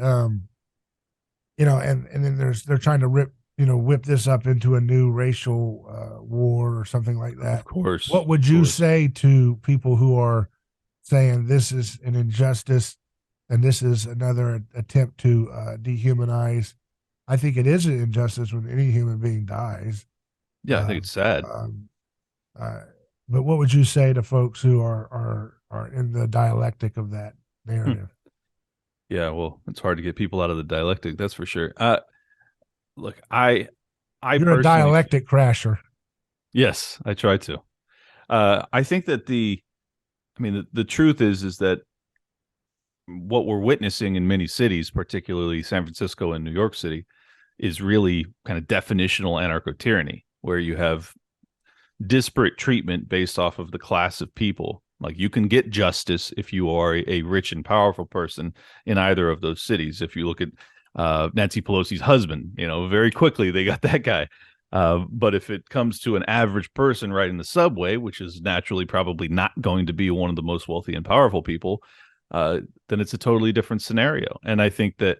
and then they're trying to whip this up into a new racial war or something like Of that. course, What would of you course. say to people who are saying this is an injustice and this is another attempt to dehumanize? I think it is an injustice when any human being dies. Yeah, I think Um, it's sad. um, uh, but what would you say to folks who are in the dialectic of that Hmm. narrative? Yeah, well, it's hard to get people out of the dialectic, that's for sure. Look, I You're a personally, dialectic crasher. yes, I try to. I think that I mean, the truth is that what we're witnessing in many cities, particularly San Francisco and New York City, is really kind of definitional anarcho tyranny, where you have disparate treatment based off of the class of people. Like you can get justice if you are a rich and powerful person in either of those cities. If you look at Nancy Pelosi's husband, very quickly they got that guy. But if it comes to an average person riding the subway, which is naturally probably not going to be one of the most wealthy and powerful people, then it's a totally different scenario. And I think that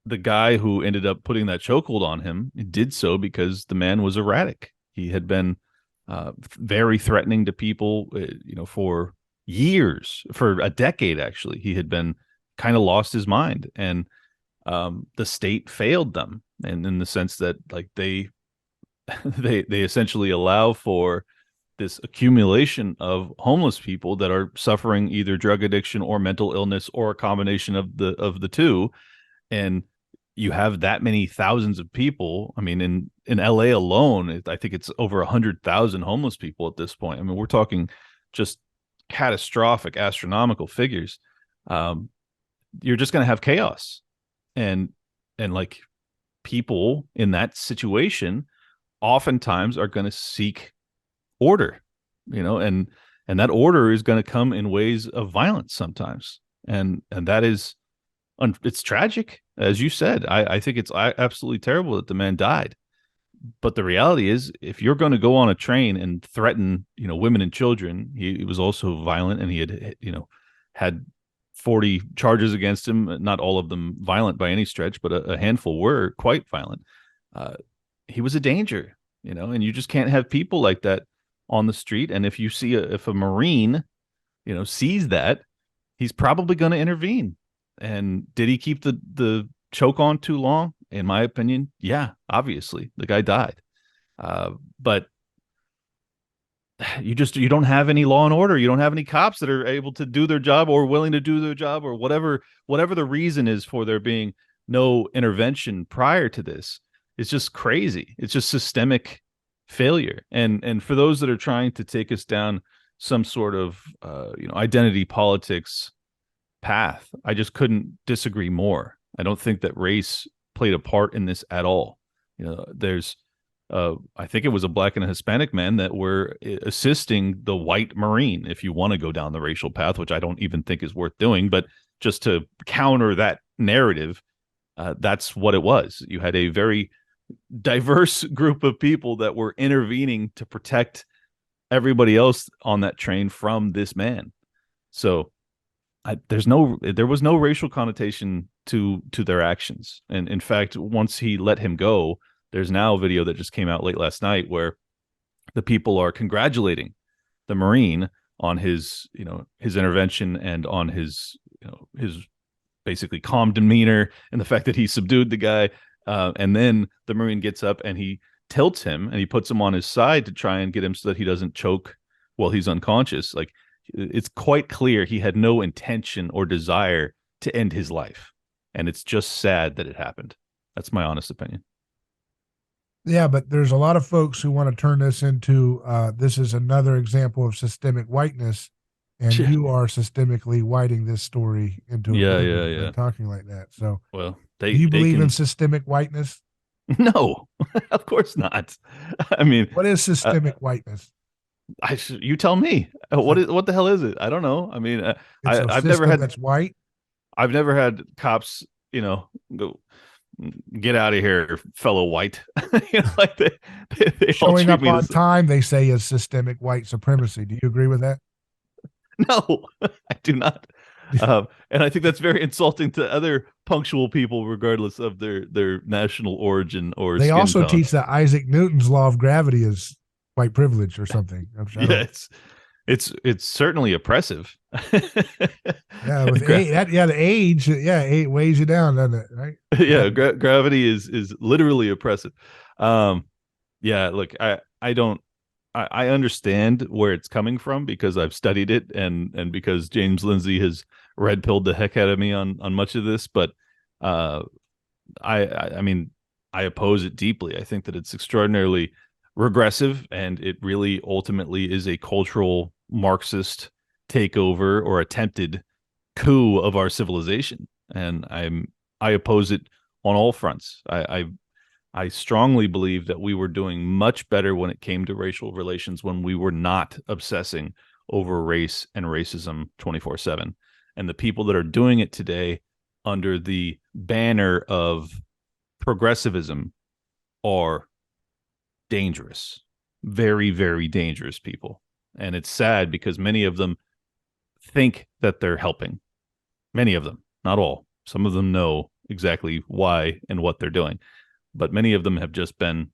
the guy who ended up putting that chokehold on him did so because the man was erratic. He had been very threatening to people, for years, for a decade actually. He had been kind of lost his mind, and the state failed them, and in the sense that like they they essentially allow for this accumulation of homeless people that are suffering either drug addiction or mental illness or a combination of the two, and you have that many thousands of people. I mean, in LA alone, I think it's over 100,000 homeless people at this point. I mean, we're talking just catastrophic, astronomical figures. Um, you're just going to have chaos, and like people in that situation oftentimes are going to seek order, and that order is going to come in ways of violence sometimes, and that is it's tragic, as you said. I think it's absolutely terrible that the man died. But the reality is, if you're going to go on a train and threaten, women and children, he was also violent, and he had, had 40 charges against him. Not all of them violent by any stretch, but a handful were quite violent. Uh, he was a danger, and you just can't have people like that on the street. And if you see if a Marine, sees that, he's probably going to intervene. And did he keep the choke on too long? In my opinion, yeah, obviously the guy died. But you don't have any law and order. You don't have any cops that are able to do their job or willing to do their job, or whatever the reason is for there being no intervention prior to this. It's just crazy. It's just systemic failure. And for those that are trying to take us down some sort of identity politics path, I just couldn't disagree more. I don't think that race played a part in this at all. There's I think it was a black and a Hispanic man that were assisting the white Marine, if you want to go down the racial path, which I don't even think is worth doing. But just to counter that narrative, that's what it was. You had a very diverse group of people that were intervening to protect everybody else on that train from this man. So there was no racial connotation to their actions. And in fact, once he let him go, there's now a video that just came out late last night where the people are congratulating the Marine on his intervention, and on his basically calm demeanor, and the fact that he subdued the guy. And then the Marine gets up and he tilts him and he puts him on his side to try and get him so that he doesn't choke while he's unconscious. Like, it's quite clear he had no intention or desire to end his life. And it's just sad that it happened. That's my honest opinion. Yeah, but there's a lot of folks who want to turn this into this is another example of systemic whiteness, and Yeah, you are systemically whiting this story into yeah, oblivion by yeah. talking like that. So, Well, do you they believe in can. systemic whiteness? No, of course not. I mean, What is uh, systemic whiteness? you tell me. It's a What the hell is it? I don't know. I mean, it's a I've never system had that's white I've never had cops, go get out of here, fellow white. Like they all showing treat up me on this. time. They say is systemic white supremacy. Do you agree with that? No, I do not. And I think that's very insulting to other punctual people, regardless of their national origin or They skin also tone. teach that Isaac Newton's law of gravity is white privilege or something. I Yeah, don't. it's certainly oppressive. Yeah, with age, the age, it weighs you down, doesn't it? Right? Yeah, gravity is literally oppressive. Um, yeah, look, I don't I understand where it's coming from because I've studied it and because James Lindsay has red pilled the heck out of me on much of this, but uh I mean I oppose it deeply. I think that it's extraordinarily regressive and it really ultimately is a cultural Marxist takeover or attempted coup of our civilization. And I oppose it on all fronts. I strongly believe that we were doing much better when it came to racial relations when we were not obsessing over race and racism 24/7. And the people that are doing it today under the banner of progressivism are dangerous, very, very dangerous people. And it's sad because many of them think that they're helping. Many of them, not all. Some of them know exactly why and what they're doing, but many of them have just been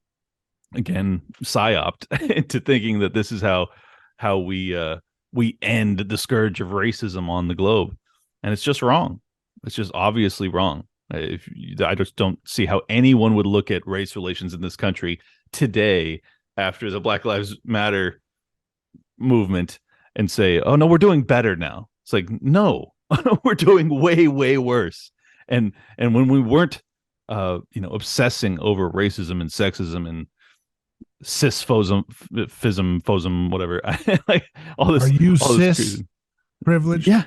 again psyoped into thinking that this is how we end the scourge of racism on the globe, and it's just wrong. It's just obviously wrong. If I just don't see how anyone would look at race relations in this country today after the Black Lives Matter movement and say, "Oh no, we're doing better now." It's like, no, we're doing way, way worse. And when we weren't, obsessing over racism and sexism and fosm, whatever, like Are you all this cis crazy. privileged? Yeah,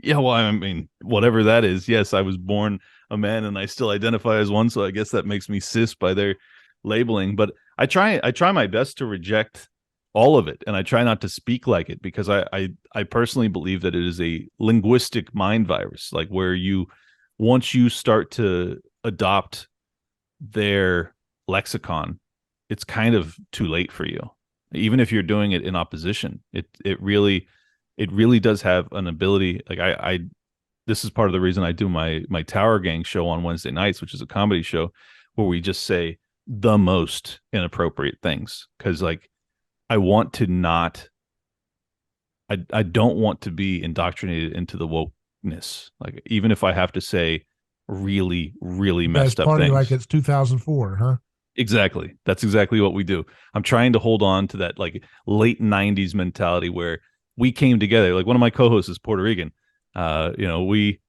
yeah. Well, I mean, whatever that is. Yes, I was born a man, and I still identify as one. So I guess that makes me cis by their labeling. But I try my best to reject all of it, and I try not to speak like it because I personally believe that it is a linguistic mind virus, like where you once you start to adopt their lexicon, it's kind of too late for you. Even if you're doing it in opposition, it really does have an ability. Like I this is part of the reason I do my Tower Gang show on Wednesday nights, which is a comedy show where we just say the most inappropriate things because like I want to not I don't want to be indoctrinated into the wokeness. Like even if I have to say really, really You guys messed up party like things. it's 2004, huh? Exactly. That's exactly what we do. I'm trying to hold on to that like late 90s mentality where we came together. Like one of my co-hosts is Puerto Rican. We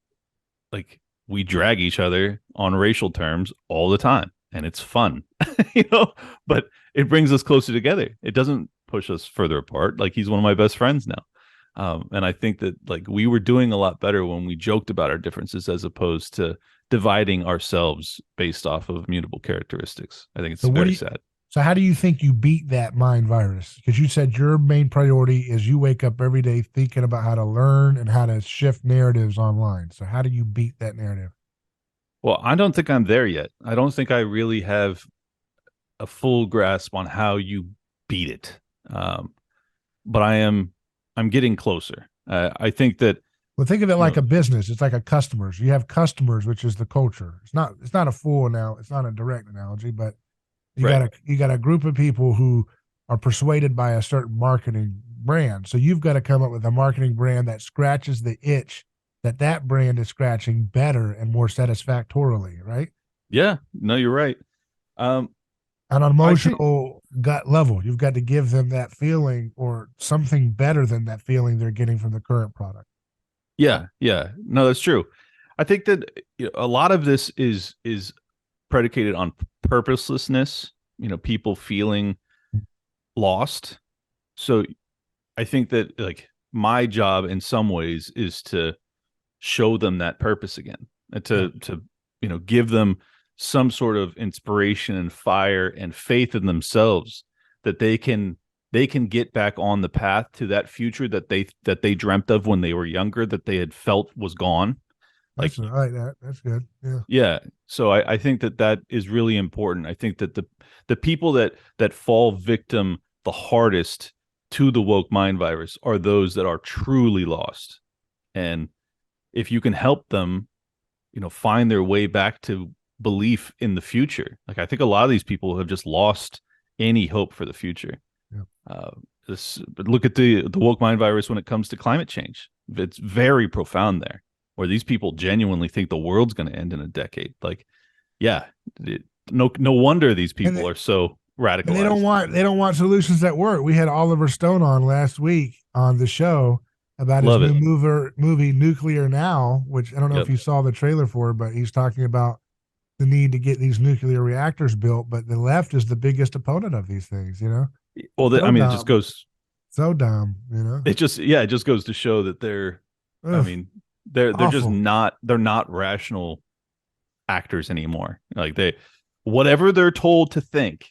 like we drag each other on racial terms all the time and it's fun. you know, but it brings us closer together. It doesn't push us further apart. Like he's one of my best friends now. And I think that like we were doing a lot better when we joked about our differences as opposed to dividing ourselves based off of mutable characteristics. I think it's So what do very you sad. so how do you think you beat that mind virus? Because you said your main priority is you wake up every day thinking about how to learn and how to shift narratives online. So how do you beat that narrative? Well, I don't think I'm there yet. I don't think I really have a full grasp on how you beat it. Um, but I'm getting closer. I think that, Well, think of it you like know, a business. It's like a customers. You have customers, which is the culture. It's not a full now. It's not a direct analogy, but right. you got a group of people who are persuaded by a certain marketing brand. So you've got to come up with a marketing brand that scratches the itch that brand is scratching better and more satisfactorily, right? Yeah, no, you're right. Um, On an I think, emotional gut level, you've got to give them that feeling or something better than that feeling they're getting from the current product. yeah, yeah, no, that's true. I think that a lot of this is predicated on purposelessness, people feeling lost. So I think that like my job in some ways is to show them that purpose again and Yeah, to give them some sort of inspiration and fire and faith in themselves that they can get back on the path to that future that they dreamt of when they were younger that they had felt was gone. Like, I like that. That's good. Yeah. yeah. So I think that is really important. I think that the people that fall victim the hardest to the woke mind virus are those that are truly lost. And if you can help them, find their way back to belief in the future. Like, I think a lot of these people have just lost any hope for the future. Yeah. Uh, but look at the woke mind virus when it comes to climate change. It's very profound there, where these people genuinely think the world's going to end in a decade. Like, yeah, no wonder these And people they, are so and radicalized. they don't want solutions that work. We had Oliver Stone on last week on the show about his Love new it. movie Nuclear Now, which I don't know if Yep. you saw the trailer for, but he's talking about the need to get these nuclear reactors built. But the left is the biggest opponent of these things. Well, So I mean, it just dumb, goes. so dumb. It just goes to show that they're. I Ugh, mean, they're just awful. not. They're not rational actors anymore. Like, whatever they're told to think,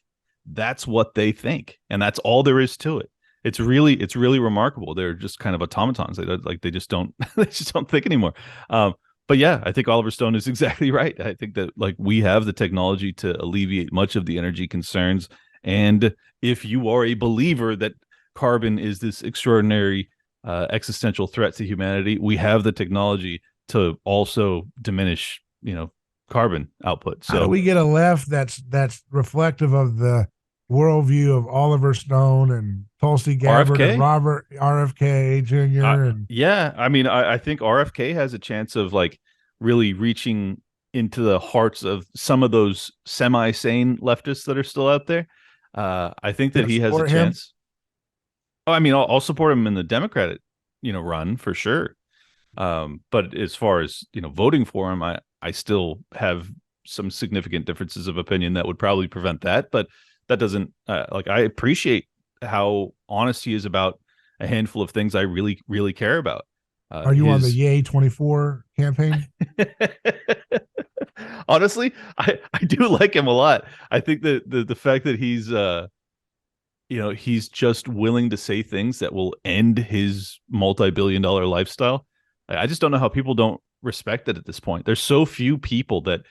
that's what they think, and that's all there is to it. It's really remarkable. They're just kind of automatons. They just don't they just don't think anymore. But yeah, I think Oliver Stone is exactly right. I think that, like, we have the technology to alleviate much of the energy concerns, and if you are a believer that carbon is this extraordinary existential threat to humanity, we have the technology to also diminish, carbon output. How do So we get a left that's reflective of the worldview of Oliver Stone and Tulsi Gabbard and RFK, Robert RFK Jr. and yeah, I mean, I think RFK has a chance of, like, really reaching into the hearts of some of those semi-sane leftists that are still out there. I think that gonna he has a support him? chance. Oh, I mean, I'll support him in the Democratic, run for sure. But as far as, voting for him, I still have some significant differences of opinion that would probably prevent that. But that doesn't, like, I appreciate how honest he is about a handful of things I really, really care about. Are you on the His Yay 24 campaign? honestly, I do like him a lot. I think that the fact that he's just willing to say things that will end his multi-billion-dollar lifestyle. I just don't know how people don't respect it at this point. There's so few people that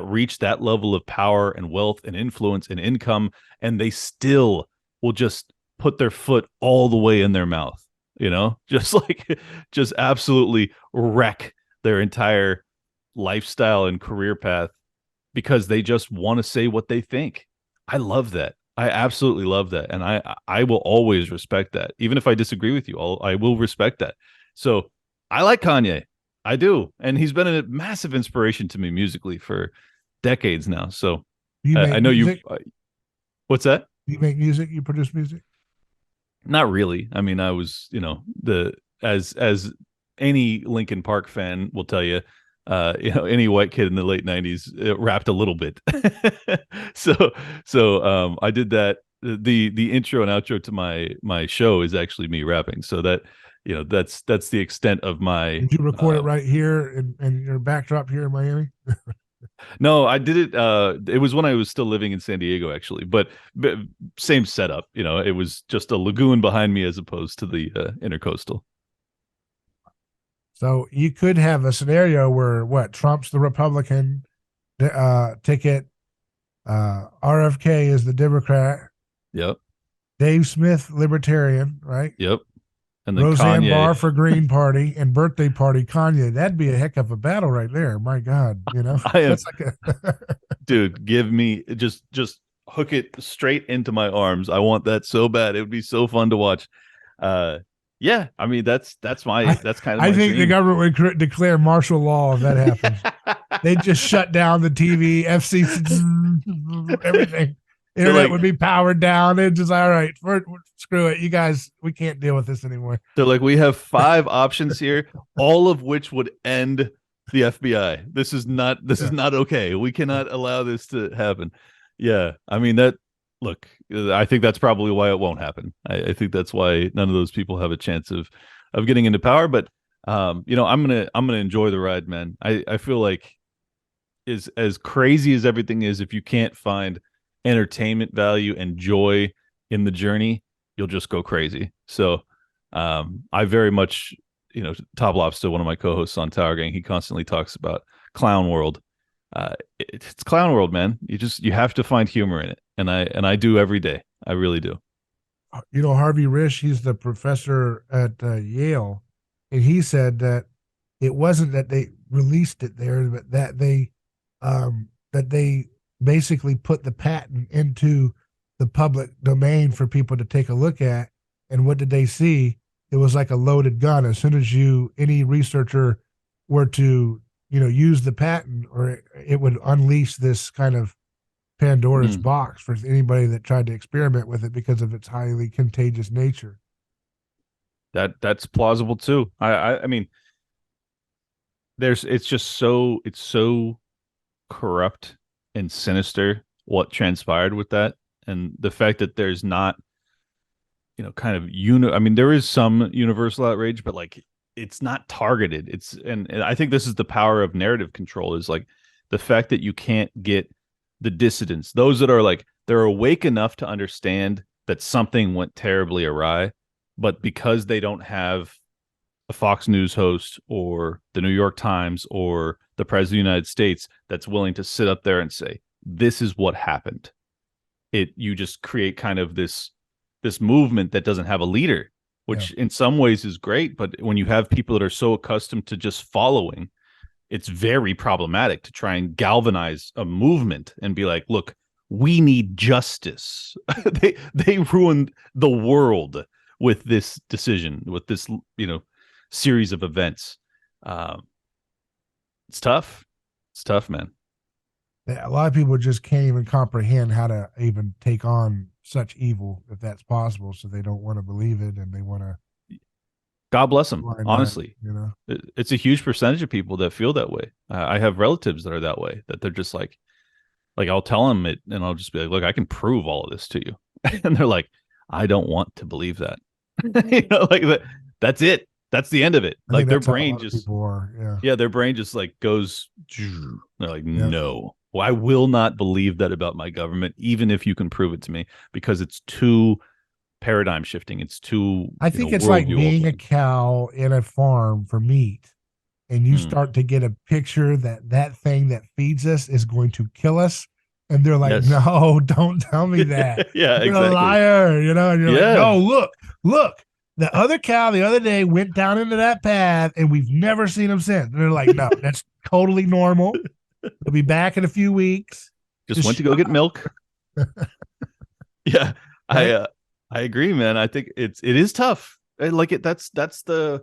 reach that level of power and wealth and influence and income, and they still will just put their foot all the way in their mouth, just like, just absolutely wreck their entire lifestyle and career path because they just want to say what they think. I love that. I absolutely love that, and I will always respect that. Even if I disagree with you, I will respect that. So I like Kanye. I do, and he's been a massive inspiration to me musically for decades now. So Do you I make know you. music? What's that? Do you make music? You produce music? Not really. I mean, I was, the as any Linkin Park fan will tell you, any white kid in the late '90s rapped a little bit. so I did that. The intro and outro to my show is actually me rapping. So that, that's the extent of my. Did you record it right here in your backdrop here in Miami? No, I did it. It was when I was still living in San Diego, actually, but same setup. It was just a lagoon behind me as opposed to the intercoastal. So you could have a scenario where what Trump's the Republican ticket, RFK is the Democrat, Yep, Dave Smith Libertarian, right? yep. And then Roseanne Kanye. Barr for Green Party and Birthday Party Kanye. That'd be a heck of a battle right there. My God, I am, that's like a dude. Give me just hook it straight into my arms. I want that so bad. It would be so fun to watch. Uh, yeah. I mean, I, that's kind of I my think the dream. government would declare martial law if that happens. They just shut down the TV, FCC, everything. They're Internet like would be powered down. It's just all right. Screw it, you guys. We can't deal with this anymore. we have 5 options here, all of which would end the FBI. This is Yeah. not okay. We cannot allow this to happen. Yeah, I mean that. Look, I think that's probably why it won't happen. I think that's why none of those people have a chance of getting into power. But I'm gonna enjoy the ride, man. I feel like, as crazy as everything is, if you can't find entertainment value and joy in the journey, you'll just go crazy. So I very much, Top Lobster, one of my co-hosts on Tower Gang, he constantly talks about Clown World. It's Clown World, man. You have to find humor in it, and I do every day. I really do. Harvey Risch, he's the professor at Yale, and he said that it wasn't that they released it there, but that they basically put the patent into the public domain for people to take a look at. And what did they see? It was like a loaded gun. As soon as any researcher were to, use the patent, or it would unleash this kind of Pandora's Mm. box for anybody that tried to experiment with it because of its highly contagious nature. That's plausible too. I mean, it's so corrupt and sinister what transpired with that, and the fact that there's not, kind of I mean, there is some universal outrage, but like it's not targeted. And I think this is the power of narrative control, is like the fact that you can't get the dissidents, those that are like they're awake enough to understand that something went terribly awry, but because they don't have a Fox News host or the New York Times or the President of the United States that's willing to sit up there and say, this is what happened. You just create kind of this movement that doesn't have a leader, which in some ways is great. But when you have people that are so accustomed to just following, it's very problematic to try and galvanize a movement and be like, look, we need justice. they ruined the world with this decision, with this, series of events. It's tough. It's tough, man. A lot of people just can't even comprehend how to even take on such evil, if that's possible. So they don't want to believe it, and they want to. God bless them. Honestly, that, it's a huge percentage of people that feel that way. I have relatives that are that way. That they're just like I'll tell them it, and I'll just be like, "Look, I can prove all of this to you," and they're like, "I don't want to believe that." Like that. That's it. That's the end of it. I Like think their that's how a brain lot of just, people are. yeah, their brain just like goes. They're like, Yeah. no, well, I will not believe that about my government, even if you can prove it to me, because it's too paradigm shifting. It's too, I think it's like worldview being a altering. cow in a farm for meat, and you Mm. start to get a picture that that thing that feeds us is going to kill us. And they're like, Yes. no, don't tell me that. Yeah, You're a exactly. liar, And you're like, Yeah. no, look. The other cow the other day went down into that path, and we've never seen him since. And they're like, no, that's totally normal. He'll be back in a few weeks. Just went Just to go get milk. Yeah. I right? uh, I agree, man. I think it is tough. Like that's the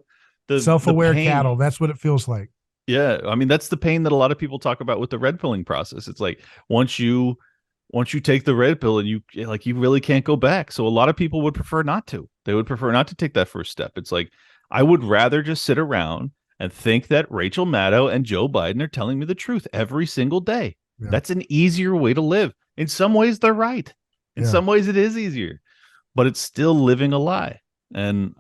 Self-aware pain. cattle. That's what it feels like. Yeah, I mean that's the pain that a lot of people talk about with the red pilling process. It's like once you take the red pill and you really can't go back. So a lot of people would prefer not to. They would prefer not to take that first step. It's like I would rather just sit around and think that Rachel Maddow and Joe Biden are telling me the truth every single day. Yeah. That's an easier way to live. In some ways they're right. In Yeah. some ways it is easier, but it's still living a lie. And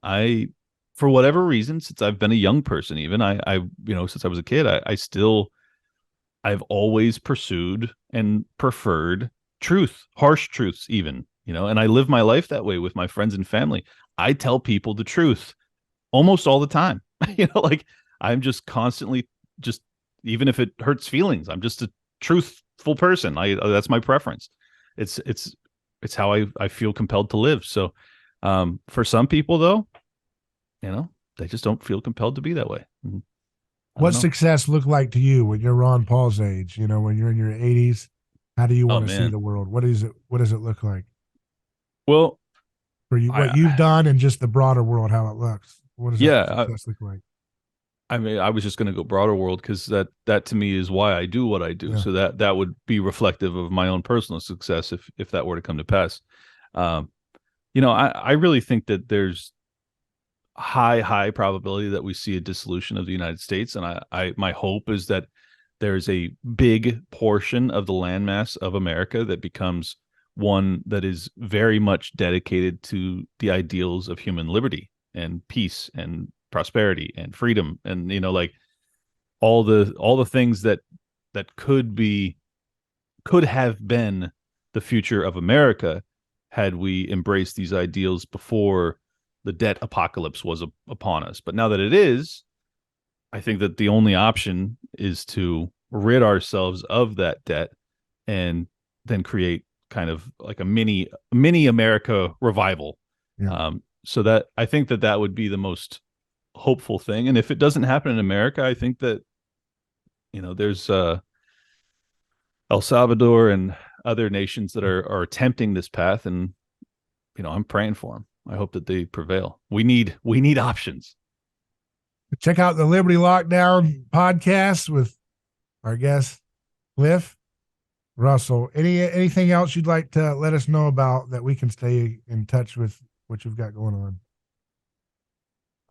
for whatever reason, since I've been a young person, even since I was a kid, I've always pursued and preferred truth, harsh truths, even, and I live my life that way with my friends and family. I tell people the truth almost all the time. Like I'm just constantly just, even if it hurts feelings, I'm just a truthful person. That's my preference. It's how I feel compelled to live. So, for some people though, they just don't feel compelled to be that way. What success look like to you when you're Ron Paul's age? When you're in your 80s, how do you Oh want to see man. the world? What is it? What does it look like Well, for you? What I you've done and just the broader world, how it looks. What does that yeah, success look like? I mean, I was just going to go broader world because that to me is why I do what I do. Yeah. So that would be reflective of my own personal success if that were to come to pass. Um, I really think that there's high probability that we see a dissolution of the United States, and I my hope is that there's a big portion of the landmass of America that becomes one that is very much dedicated to the ideals of human liberty and peace and prosperity and freedom, and like all the things that could have been the future of America had we embraced these ideals before the debt apocalypse was upon us. But now that it is, I think that the only option is to rid ourselves of that debt and then create kind of like a mini America revival. Yeah. So that I think that would be the most hopeful thing. And if it doesn't happen in America, I think that, there's El Salvador and other nations that are attempting this path, and I'm praying for them. I hope that they prevail. We need options. Check out the Liberty Lockdown podcast with our guest Clint Russell. Anything else you'd like to let us know about that we can stay in touch with what you've got going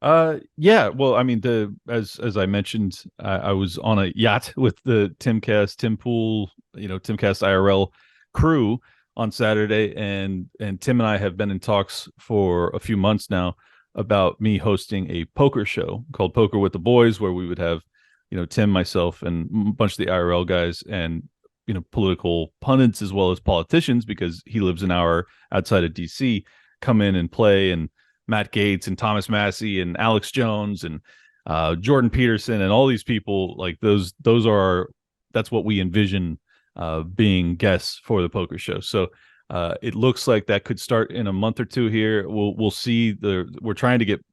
on? Yeah. Well, I mean, as I mentioned, I was on a yacht with the Timcast, Tim Pool, Timcast IRL crew on Saturday, and Tim and I have been in talks for a few months now about me hosting a poker show called Poker with the Boys, where we would have, Tim, myself, and a bunch of the IRL guys, and political pundits as well as politicians, because he lives an hour outside of DC, come in and play, and Matt Gaetz and Thomas Massey and Alex Jones and Jordan Peterson and all these people, like those that's what we envision being guests for the poker show. So it looks like that could start in a month or two here. We'll see. We're trying to get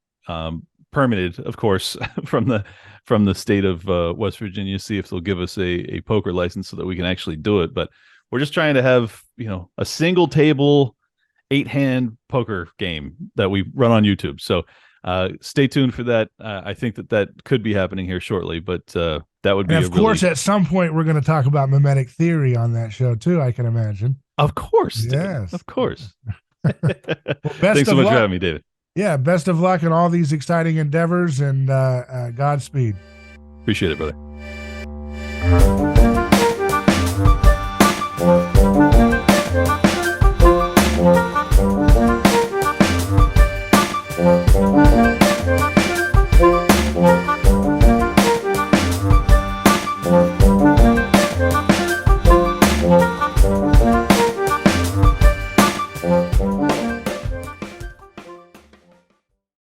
permitted, of course, from the state of West Virginia, see if they'll give us a poker license so that we can actually do it. But we're just trying to have, a single table 8-hand poker game that we run on YouTube. So stay tuned for that. I think that could be happening here shortly, but that would be, and of course, at some point we're going to talk about mimetic theory on that show too, I can imagine. Of course. Yes. Dude. Of course. Well, Thanks so much for having me, David. Yeah. Best of luck in all these exciting endeavors, and Godspeed. Appreciate it, brother.